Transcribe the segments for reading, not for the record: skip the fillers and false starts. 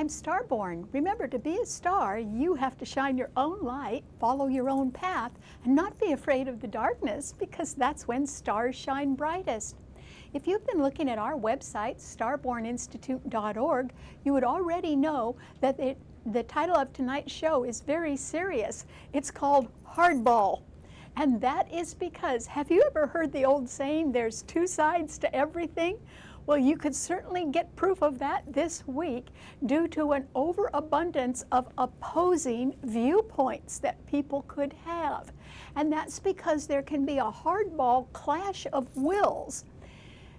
I'm Starborn. Remember, to be a star, you have to shine your own light, follow your own path, and not be afraid of the darkness, because that's when stars shine brightest. If you've been looking at our website, starborninstitute.org, you would already know that the title of tonight's show is very serious. It's called Hardball. And that is because, have you ever heard the old saying, there's two sides to everything? Well, you could certainly get proof of that this week due to an overabundance of opposing viewpoints that people could have. And that's because there can be a hardball clash of wills,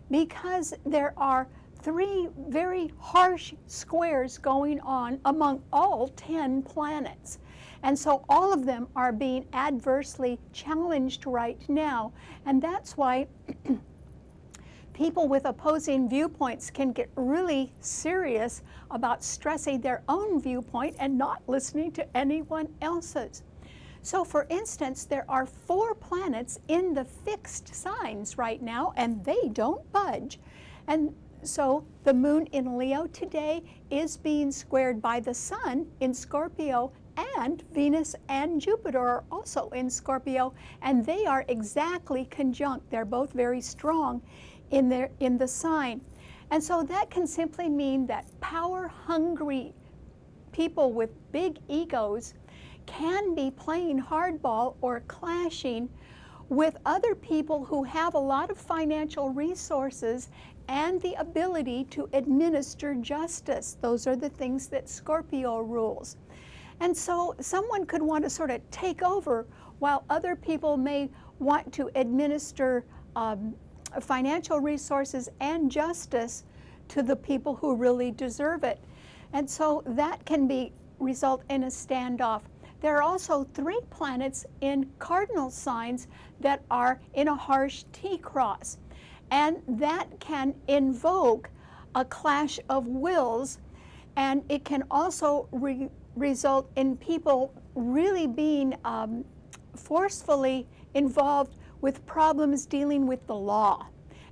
because there are 3 very harsh squares going on among all 10 planets. And so all of them are being adversely challenged right now. And that's why people with opposing viewpoints can get really serious about stressing their own viewpoint and not listening to anyone else's. So for instance, there are 4 planets in the fixed signs right now, and they don't budge. And so the moon in Leo today is being squared by the sun in Scorpio, and Venus and Jupiter are also in Scorpio, and they are exactly conjunct. They're both very strong in the sign. And so that can simply mean that power-hungry people with big egos can be playing hardball or clashing with other people who have a lot of financial resources and the ability to administer justice. Those are the things that Scorpio rules. And so someone could want to sort of take over while other people may want to administer financial resources and justice to the people who really deserve it. And so that can result in a standoff. There are also 3 planets in cardinal signs that are in a harsh T-cross, and that can invoke a clash of wills, and it can also result in people really being forcefully involved with problems dealing with the law.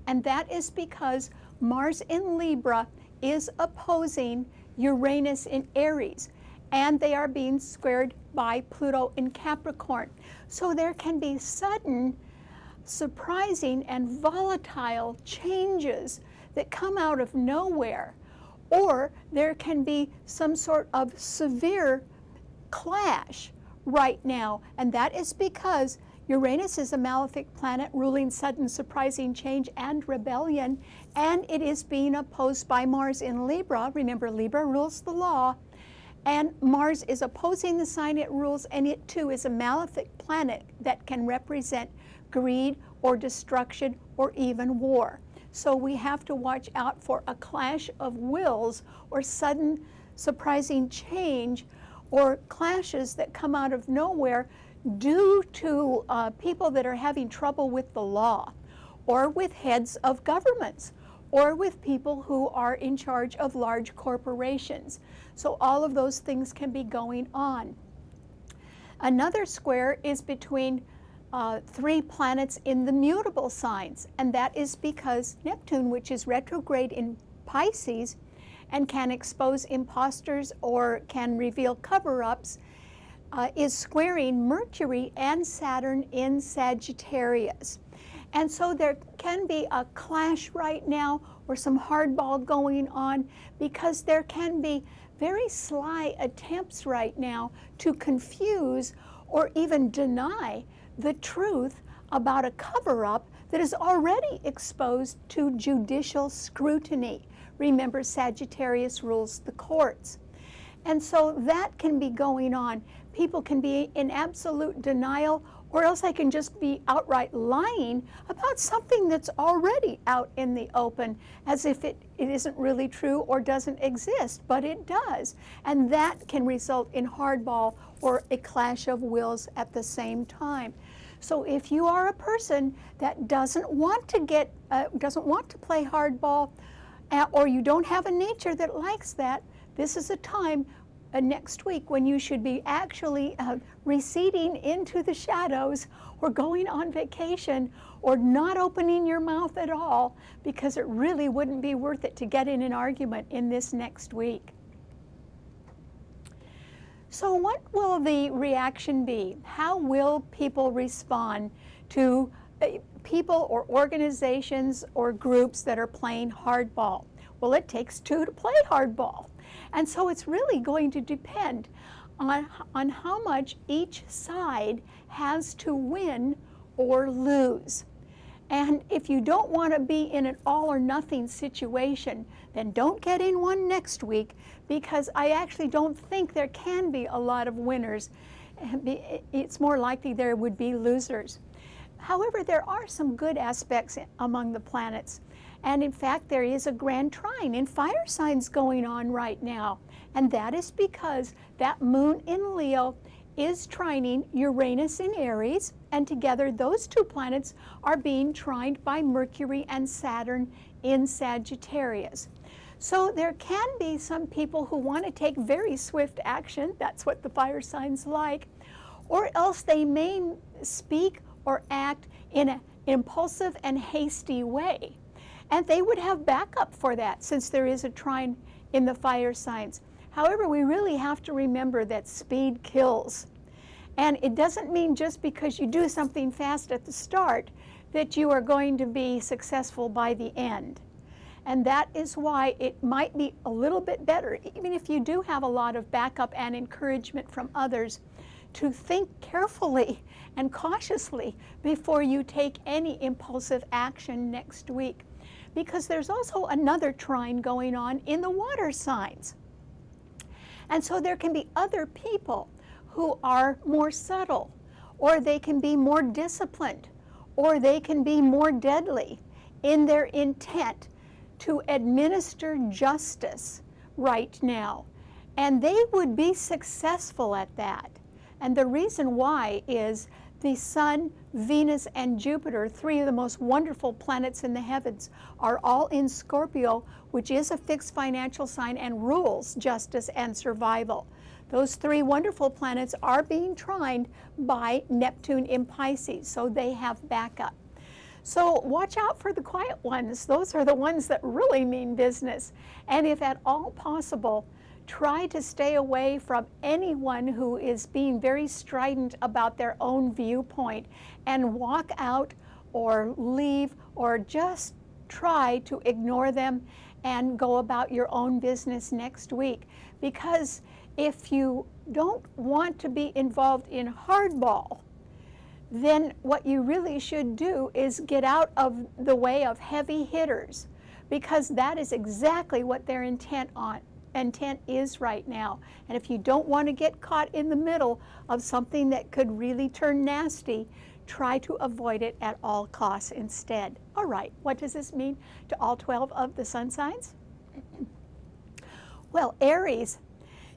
And that is because Mars in Libra is opposing Uranus in Aries, and they are being squared by Pluto in Capricorn. So there can be sudden, surprising, and volatile changes that come out of nowhere, or there can be some sort of severe clash right now, and that is because Uranus is a malefic planet ruling sudden, surprising change and rebellion, and it is being opposed by Mars in Libra. Remember, Libra rules the law, and Mars is opposing the sign it rules, and it too is a malefic planet that can represent greed or destruction or even war. So we have to watch out for a clash of wills or sudden, surprising change or clashes that come out of nowhere due to people that are having trouble with the law, or with heads of governments, or with people who are in charge of large corporations. So all of those things can be going on. Another square is between 3 planets in the mutable signs, and that is because Neptune, which is retrograde in Pisces and can expose imposters or can reveal cover-ups, is squaring Mercury and Saturn in Sagittarius. And so there can be a clash right now or some hardball going on, because there can be very sly attempts right now to confuse or even deny the truth about a cover-up that is already exposed to judicial scrutiny. Remember, Sagittarius rules the courts. And so that can be going on. People can be in absolute denial, or else they can just be outright lying about something that's already out in the open, as if it isn't really true or doesn't exist, but it does. And that can result in hardball or a clash of wills at the same time. So if you are a person that doesn't want to play hardball, or you don't have a nature that likes that, this is a time next week when you should be actually receding into the shadows, or going on vacation, or not opening your mouth at all, because it really wouldn't be worth it to get in an argument in this next week. So what will the reaction be? How will people respond to people or organizations or groups that are playing hardball? Well, it takes two to play hardball. And so it's really going to depend on how much each side has to win or lose. And if you don't want to be in an all or nothing situation, then don't get in one next week, because I actually don't think there can be a lot of winners. It's more likely there would be losers. However, there are some good aspects among the planets. And in fact, there is a grand trine in fire signs going on right now. And that is because that moon in Leo is trining Uranus in Aries, and together those two planets are being trined by Mercury and Saturn in Sagittarius. So there can be some people who want to take very swift action. That's what the fire signs like. Or else they may speak or act in an impulsive and hasty way. And they would have backup for that, since there is a trine in the fire signs. However, we really have to remember that speed kills. And it doesn't mean just because you do something fast at the start that you are going to be successful by the end. And that is why it might be a little bit better, even if you do have a lot of backup and encouragement from others, to think carefully and cautiously before you take any impulsive action next week. Because there's also another trine going on in the water signs. And so there can be other people who are more subtle, or they can be more disciplined, or they can be more deadly in their intent to administer justice right now. And they would be successful at that. And the reason why is the Sun, Venus, and Jupiter, three of the most wonderful planets in the heavens, are all in Scorpio, which is a fixed financial sign and rules justice and survival. Those three wonderful planets are being trined by Neptune in Pisces, so they have backup. So watch out for the quiet ones. Those are the ones that really mean business. And if at all possible, try to stay away from anyone who is being very strident about their own viewpoint, and walk out or leave or just try to ignore them and go about your own business next week. Because if you don't want to be involved in hardball, then what you really should do is get out of the way of heavy hitters, because that is exactly what their intent is right now. And if you don't want to get caught in the middle of something that could really turn nasty, try to avoid it at all costs instead. All right, what does this mean to all 12 of the sun signs? Well, Aries,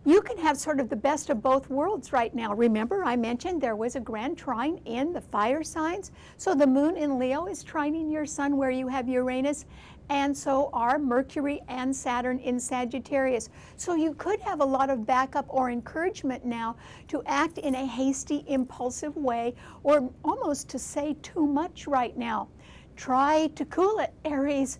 you can have sort of the best of both worlds right now. Remember, I mentioned there was a grand trine in the fire signs. So the moon in Leo is trining your sun where you have Uranus, and so are Mercury and Saturn in Sagittarius. So you could have a lot of backup or encouragement now to act in a hasty, impulsive way, or almost to say too much right now. Try to cool it, Aries,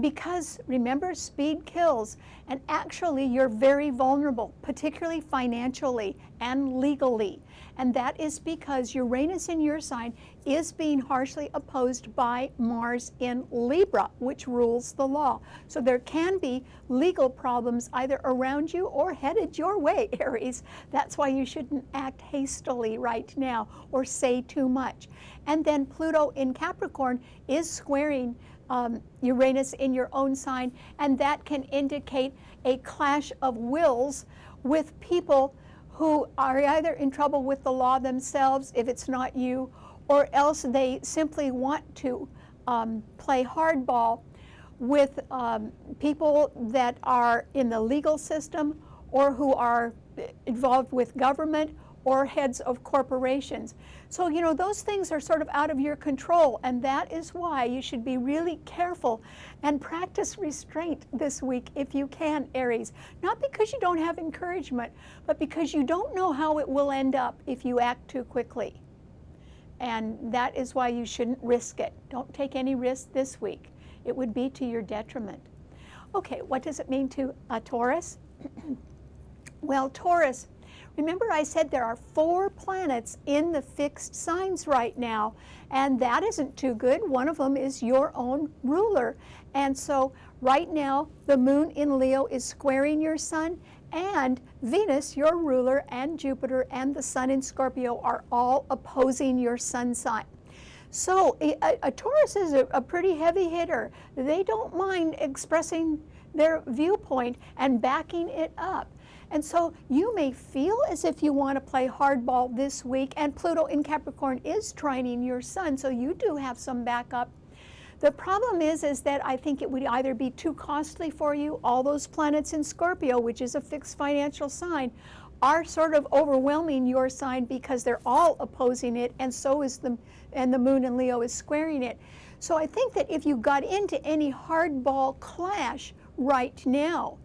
because remember, speed kills, and actually you're very vulnerable, particularly financially and legally. And that is because Uranus in your sign is being harshly opposed by Mars in Libra, which rules the law. So there can be legal problems either around you or headed your way, Aries. That's why you shouldn't act hastily right now or say too much. And then Pluto in Capricorn is squaring Uranus in your own sign, and that can indicate a clash of wills with people who are either in trouble with the law themselves, if it's not you, or else they simply want to play hardball with people that are in the legal system, or who are involved with government, or heads of corporations. So, you know, those things are sort of out of your control, and that is why you should be really careful and practice restraint this week if you can, Aries. Not because you don't have encouragement, but because you don't know how it will end up if you act too quickly. And that is why you shouldn't risk it. Don't take any risk this week. It would be to your detriment. Okay, what does it mean to Taurus? Well, Taurus, Remember I said there are 4 planets in the fixed signs right now, and that isn't too good. One of them is your own ruler. And so right now, the moon in Leo is squaring your sun, and Venus, your ruler, and Jupiter and the sun in Scorpio are all opposing your sun sign. So a Taurus is a pretty heavy hitter. They don't mind expressing their viewpoint and backing it up. And so you may feel as if you want to play hardball this week, and Pluto in Capricorn is trining your sun, so you do have some backup. The problem is that I think it would either be too costly for you. All those planets in Scorpio, which is a fixed financial sign, are sort of overwhelming your sign because they're all opposing it, and so is the moon in Leo is squaring it. So I think that if you got into any hardball clash right now,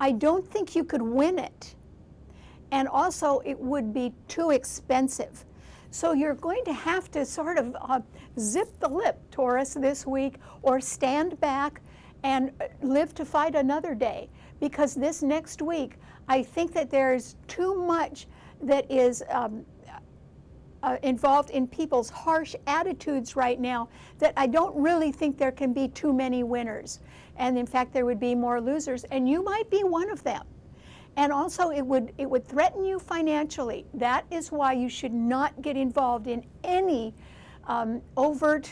I don't think you could win it. And also it would be too expensive. So you're going to have to sort of zip the lip, Taurus, this week, or stand back and live to fight another day. Because this next week, I think that there's too much that is involved in people's harsh attitudes right now that I don't really think there can be too many winners. And in fact, there would be more losers, and you might be one of them. And also it would threaten you financially. That is why you should not get involved in any overt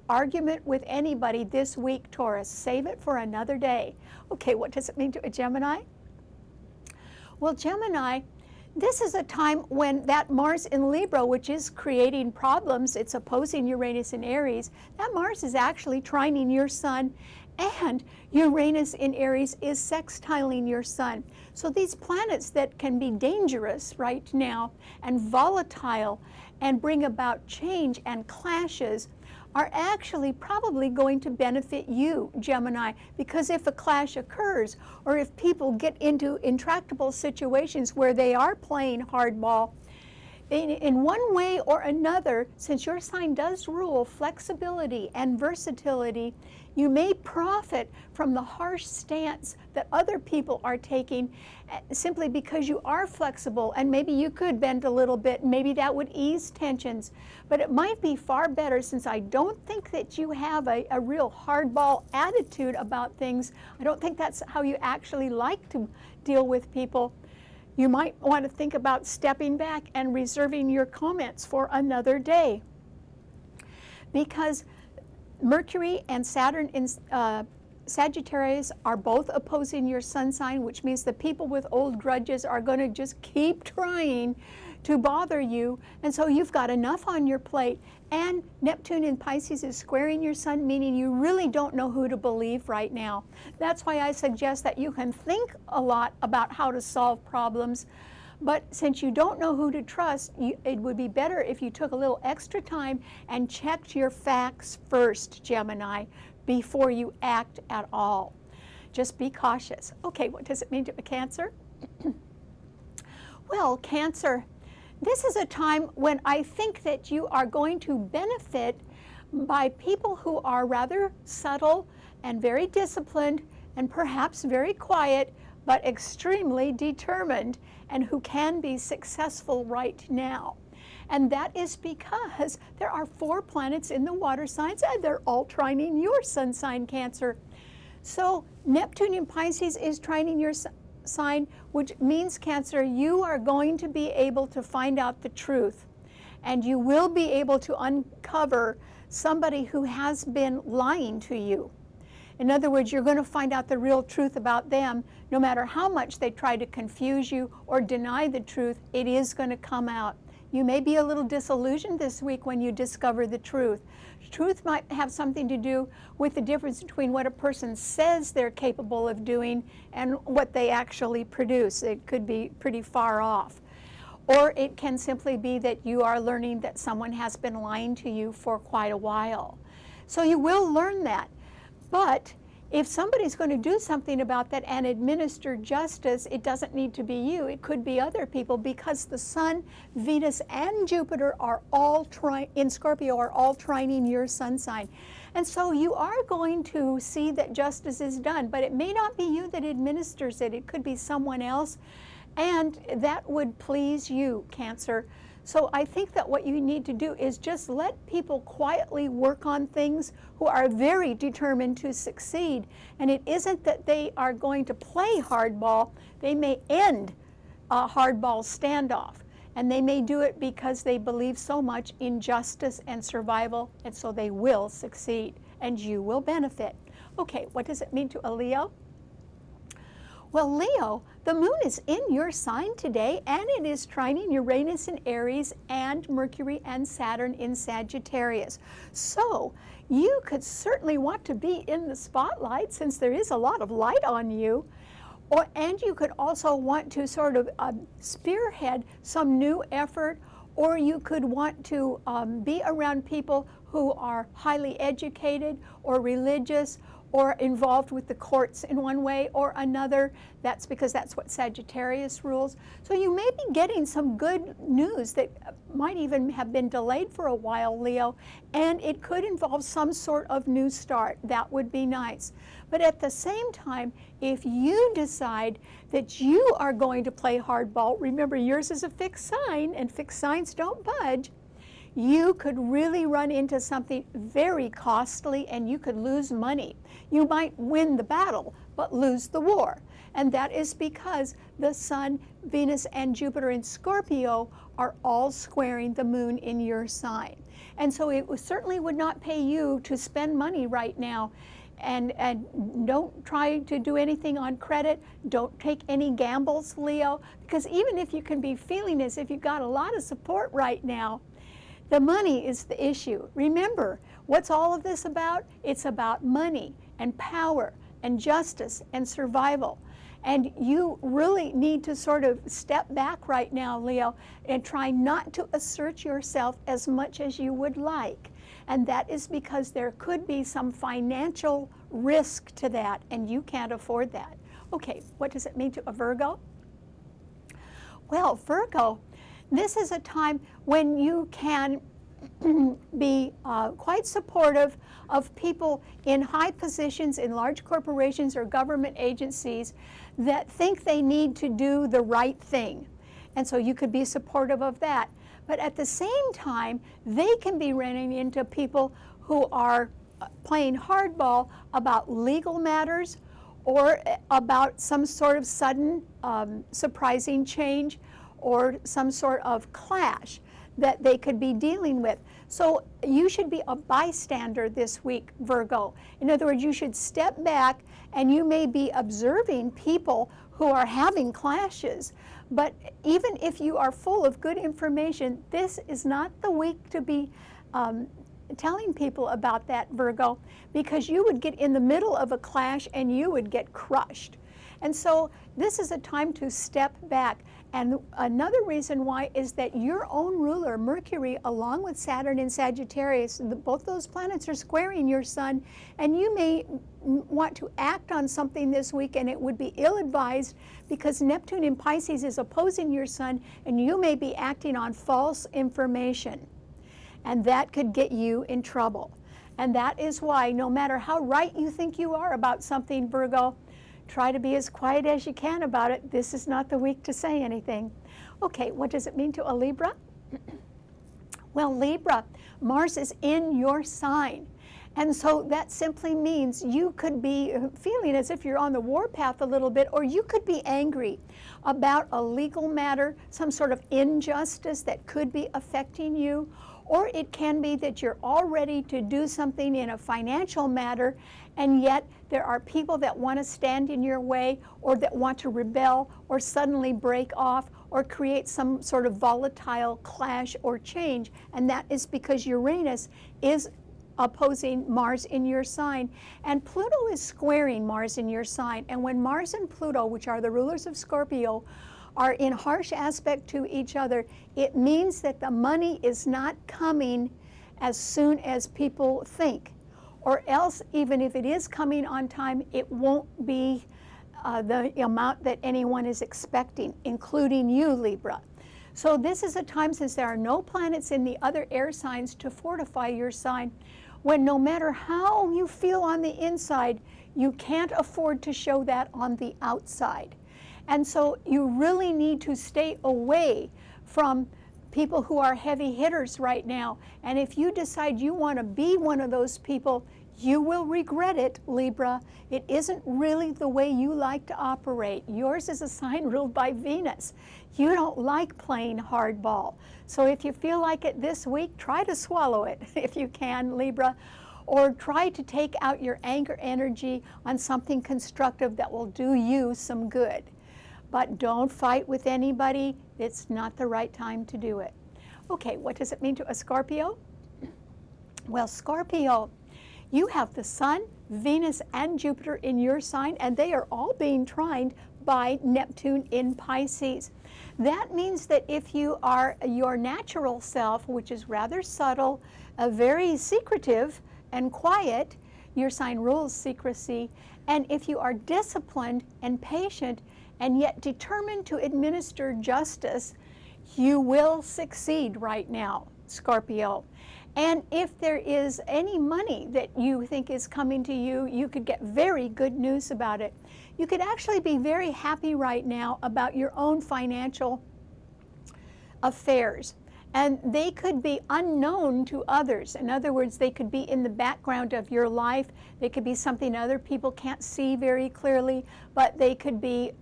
argument with anybody this week, Taurus. Save it for another day. Okay, what does it mean to a Gemini? Well, Gemini, this is a time when that Mars in Libra, which is creating problems, it's opposing Uranus in Aries, that Mars is actually trining your sun, and Uranus in Aries is sextiling your sun. So these planets that can be dangerous right now and volatile and bring about change and clashes are actually probably going to benefit you, Gemini, because if a clash occurs, or if people get into intractable situations where they are playing hardball, in one way or another, since your sign does rule flexibility and versatility, you may profit from the harsh stance that other people are taking simply because you are flexible, and maybe you could bend a little bit, maybe that would ease tensions. But it might be far better, since I don't think that you have a real hardball attitude about things. I don't think that's how you actually like to deal with people. You might want to think about stepping back and reserving your comments for another day. Because Mercury and Saturn in Sagittarius are both opposing your sun sign, which means the people with old grudges are going to just keep trying to bother you. And so you've got enough on your plate. And Neptune in Pisces is squaring your sun, meaning you really don't know who to believe right now. That's why I suggest that you can think a lot about how to solve problems. But since you don't know who to trust, it would be better if you took a little extra time and checked your facts first, Gemini, before you act at all. Just be cautious. Okay, what does it mean to a Cancer? Well, Cancer, this is a time when I think that you are going to benefit by people who are rather subtle and very disciplined and perhaps very quiet, but extremely determined, and who can be successful right now. And that is because there are 4 planets in the water signs, and they're all trining your sun sign, Cancer. So Neptune in Pisces is trining your sign, which means, Cancer, you are going to be able to find out the truth, and you will be able to uncover somebody who has been lying to you. In other words, you're going to find out the real truth about them. No matter how much they try to confuse you or deny the truth, it is going to come out. You may be a little disillusioned this week when you discover the truth. Truth might have something to do with the difference between what a person says they're capable of doing and what they actually produce. It could be pretty far off. Or it can simply be that you are learning that someone has been lying to you for quite a while. So you will learn that. But if somebody's going to do something about that and administer justice, it doesn't need to be you. It could be other people, because the Sun, Venus, and Jupiter are all in Scorpio are all trining your sun sign. And so you are going to see that justice is done, but it may not be you that administers it. It could be someone else. and that would please you, Cancer. So I think that what you need to do is just let people quietly work on things who are very determined to succeed. And it isn't that they are going to play hardball. They may end a hardball standoff. And they may do it because they believe so much in justice and survival, and so they will succeed, and you will benefit. Okay, what does it mean to a Leo? Well, Leo, the moon is in your sign today, and it is trining Uranus in Aries and Mercury and Saturn in Sagittarius. So you could certainly want to be in the spotlight since there is a lot of light on you. And you could also want to sort of spearhead some new effort, or you could want to be around people who are highly educated or religious or involved with the courts in one way or another. That's because that's what Sagittarius rules. So you may be getting some good news that might even have been delayed for a while, Leo, and it could involve some sort of new start. That would be nice. But at the same time, if you decide that you are going to play hardball, remember yours is a fixed sign and fixed signs don't budge, you could really run into something very costly and you could lose money. You might win the battle, but lose the war. And that is because the Sun, Venus, and Jupiter in Scorpio are all squaring the moon in your sign. And so it certainly would not pay you to spend money right now. And don't try to do anything on credit. Don't take any gambles, Leo, because even if you can be feeling as if you've got a lot of support right now, the money is the issue. Remember, what's all of this about? It's about money and power and justice and survival. And you really need to sort of step back right now, Leo, and try not to assert yourself as much as you would like. And that is because there could be some financial risk to that, and you can't afford that. Okay, what does it mean to a Virgo? Well, Virgo, this is a time when you can be quite supportive of people in high positions in large corporations or government agencies that think they need to do the right thing. And so you could be supportive of that. But at the same time, they can be running into people who are playing hardball about legal matters or about some sort of sudden surprising change or some sort of clash that they could be dealing with. So you should be a bystander this week, Virgo. In other words, you should step back and you may be observing people who are having clashes. But even if you are full of good information, this is not the week to be telling people about that, Virgo, because you would get in the middle of a clash and you would get crushed. And so this is a time to step back. And another reason why is that your own ruler, Mercury, along with Saturn and Sagittarius, both those planets are squaring your sun, and you may want to act on something this week, and it would be ill-advised because Neptune in Pisces is opposing your sun, and you may be acting on false information. And that could get you in trouble. And that is why, no matter how right you think you are about something, Virgo, try to be as quiet as you can about it. This is not the week to say anything. Okay, what does it mean to a Libra? Well, Libra, Mars is in your sign. And so that simply means you could be feeling as if you're on the warpath a little bit, or you could be angry about a legal matter, some sort of injustice that could be affecting you. Or it can be that you're all ready to do something in a financial matter, and yet there are people that want to stand in your way, or that want to rebel, or suddenly break off, or create some sort of volatile clash or change. And that is because Uranus is opposing Mars in your sign, and Pluto is squaring Mars in your sign. And when Mars and Pluto, which are the rulers of Scorpio, are in harsh aspect to each other, it means that the money is not coming as soon as people think. Or else, even if it is coming on time, it won't be the amount that anyone is expecting, including you, Libra. So this is a time, since there are no planets in the other air signs to fortify your sign, when no matter how you feel on the inside, you can't afford to show that on the outside. And so you really need to stay away from people who are heavy hitters right now. And if you decide you want to be one of those people, you will regret it, Libra. It isn't really the way you like to operate. Yours is a sign ruled by Venus. You don't like playing hardball. So if you feel like it this week, try to swallow it if you can, Libra. Or try to take out your anger energy on something constructive that will do you some good. But don't fight with anybody. It's not the right time to do it. Okay, what does it mean to a Scorpio? Well, Scorpio, you have the Sun, Venus, and Jupiter in your sign, and they are all being trined by Neptune in Pisces. That means that if you are your natural self, which is rather subtle, very secretive and quiet, your sign rules secrecy, and if you are disciplined and patient and yet determined to administer justice, you will succeed right now, Scorpio. And if there is any money that you think is coming to you, you could get very good news about it. You could actually be very happy right now about your own financial affairs. And they could be unknown to others. In other words, they could be in the background of your life. They could be something other people can't see very clearly, but they could be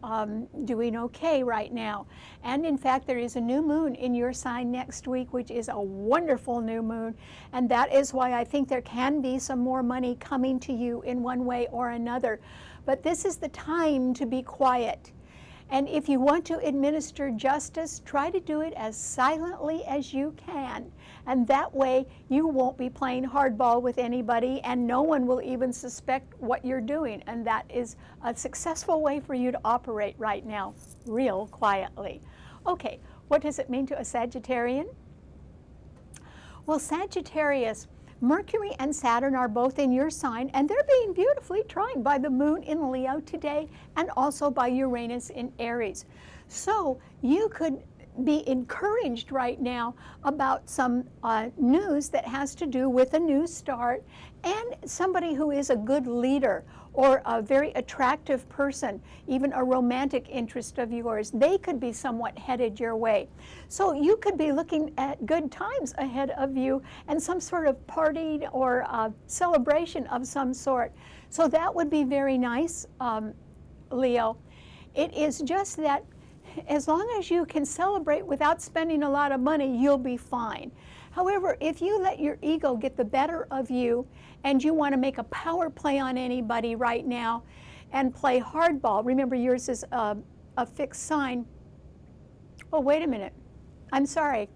doing okay right now. And in fact, there is a new moon in your sign next week, which is a wonderful new moon. And that is why I think there can be some more money coming to you in one way or another. But this is the time to be quiet. And if you want to administer justice, try to do it as silently as you can. And that way, you won't be playing hardball with anybody, and no one will even suspect what you're doing. And that is a successful way for you to operate right now, real quietly. Okay, what does it mean to a Sagittarian? Well, Sagittarius, Mercury and Saturn are both in your sign, and they're being beautifully trined by the moon in Leo today and also by Uranus in Aries. So you could be encouraged right now about some news that has to do with a new start and somebody who is a good leader or a very attractive person, even a romantic interest of yours. They could be somewhat headed your way. So you could be looking at good times ahead of you and some sort of party or celebration of some sort. So that would be very nice, Leo. It is just that as long as you can celebrate without spending a lot of money, you'll be fine. However, if you let your ego get the better of you and you want to make a power play on anybody right now and play hardball, remember yours is a fixed sign. Oh, wait a minute. I'm sorry.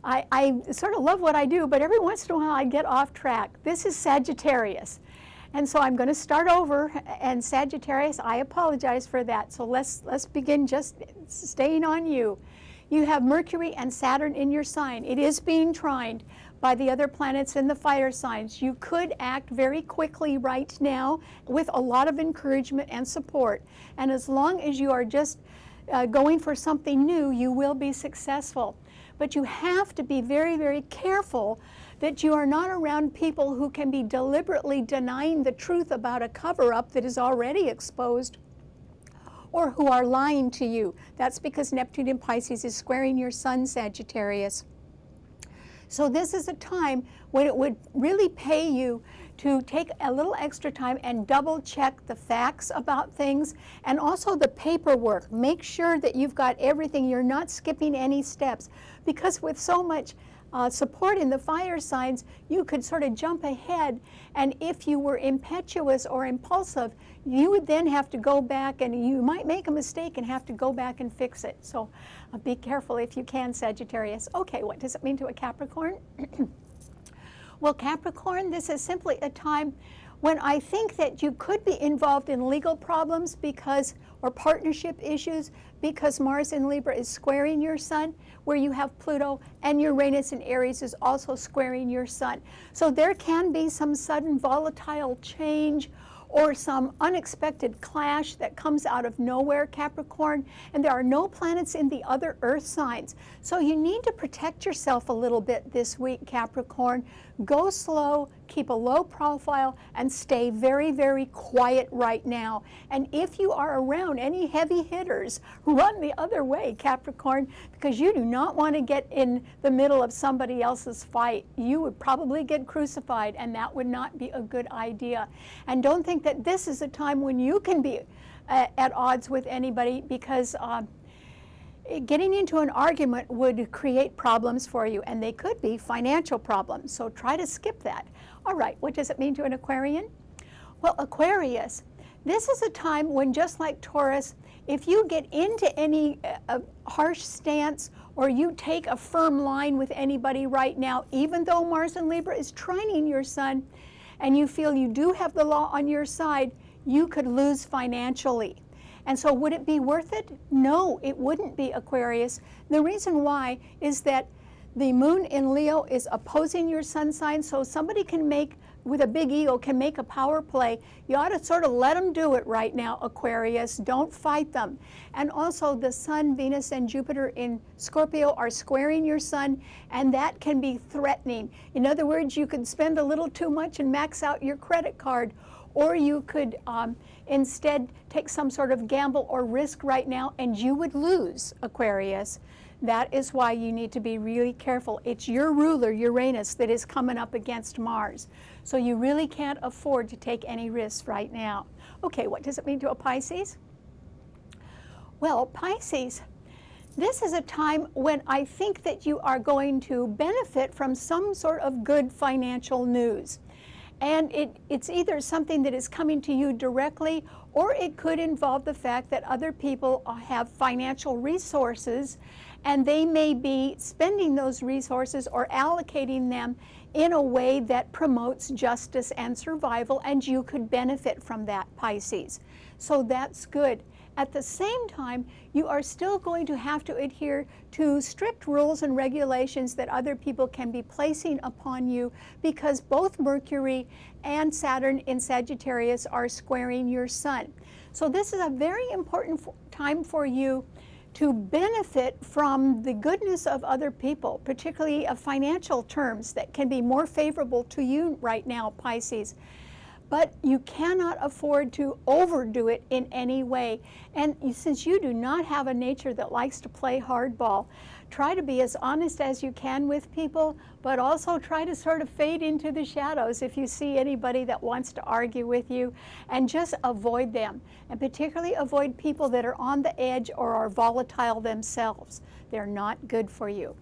I sort of love what I do, but every once in a while I get off track. This is Sagittarius. And so I'm going to start over, and Sagittarius, I apologize for that. So let's begin just staying on you. You have Mercury and Saturn in your sign. It is being trined by the other planets in the fire signs. You could act very quickly right now with a lot of encouragement and support. And as long as you are just going for something new, you will be successful. But you have to be very, very careful that you are not around people who can be deliberately denying the truth about a cover-up that is already exposed, or who are lying to you. That's because Neptune in Pisces is squaring your sun, Sagittarius. So this is a time when it would really pay you to take a little extra time and double check the facts about things and also the paperwork. Make sure that you've got everything, you're not skipping any steps, because with so much support in the fire signs, you could sort of jump ahead, and if you were impetuous or impulsive, you would then have to go back, and you might make a mistake and have to go back and fix it. So be careful if you can, Sagittarius. Okay, what does it mean to a Capricorn? Well, Capricorn, this is simply a time when I think that you could be involved in legal problems or partnership issues, because Mars in Libra is squaring your sun, where you have Pluto, and Uranus in Aries is also squaring your sun. So there can be some sudden volatile change or some unexpected clash that comes out of nowhere, Capricorn, and there are no planets in the other earth signs. So you need to protect yourself a little bit this week, Capricorn. Go slow, keep a low profile, and stay very, very quiet right now. And if you are around any heavy hitters, run the other way, Capricorn, because you do not want to get in the middle of somebody else's fight. You would probably get crucified, and that would not be a good idea. And don't think that this is a time when you can be at odds with anybody, because getting into an argument would create problems for you, and they could be financial problems, so try to skip that. All right, what does it mean to an Aquarian? Well, Aquarius, this is a time when, just like Taurus, if you get into any harsh stance or you take a firm line with anybody right now, even though Mars in Libra is trining your sun, and you feel you do have the law on your side, you could lose financially. And so would it be worth it? No, it wouldn't be, Aquarius. The reason why is that the moon in Leo is opposing your sun sign, so somebody can make, with a big ego, can make a power play. You ought to sort of let them do it right now, Aquarius. Don't fight them. And also the sun, Venus, and Jupiter in Scorpio are squaring your sun, and that can be threatening. In other words, you could spend a little too much and max out your credit card, or you could instead take some sort of gamble or risk right now, and you would lose, Aquarius. That is why you need to be really careful. It's your ruler, Uranus, that is coming up against Mars. So you really can't afford to take any risks right now. Okay, what does it mean to a Pisces? Well, Pisces, this is a time when I think that you are going to benefit from some sort of good financial news. And it's either something that is coming to you directly, or it could involve the fact that other people have financial resources, and they may be spending those resources or allocating them in a way that promotes justice and survival, and you could benefit from that, Pisces. So that's good. At the same time, you are still going to have to adhere to strict rules and regulations that other people can be placing upon you, because both Mercury and Saturn in Sagittarius are squaring your sun. So this is a very important time for you to benefit from the goodness of other people, particularly of financial terms that can be more favorable to you right now, Pisces. But you cannot afford to overdo it in any way. And since you do not have a nature that likes to play hardball, try to be as honest as you can with people, but also try to sort of fade into the shadows if you see anybody that wants to argue with you, and just avoid them. And particularly avoid people that are on the edge or are volatile themselves. They're not good for you.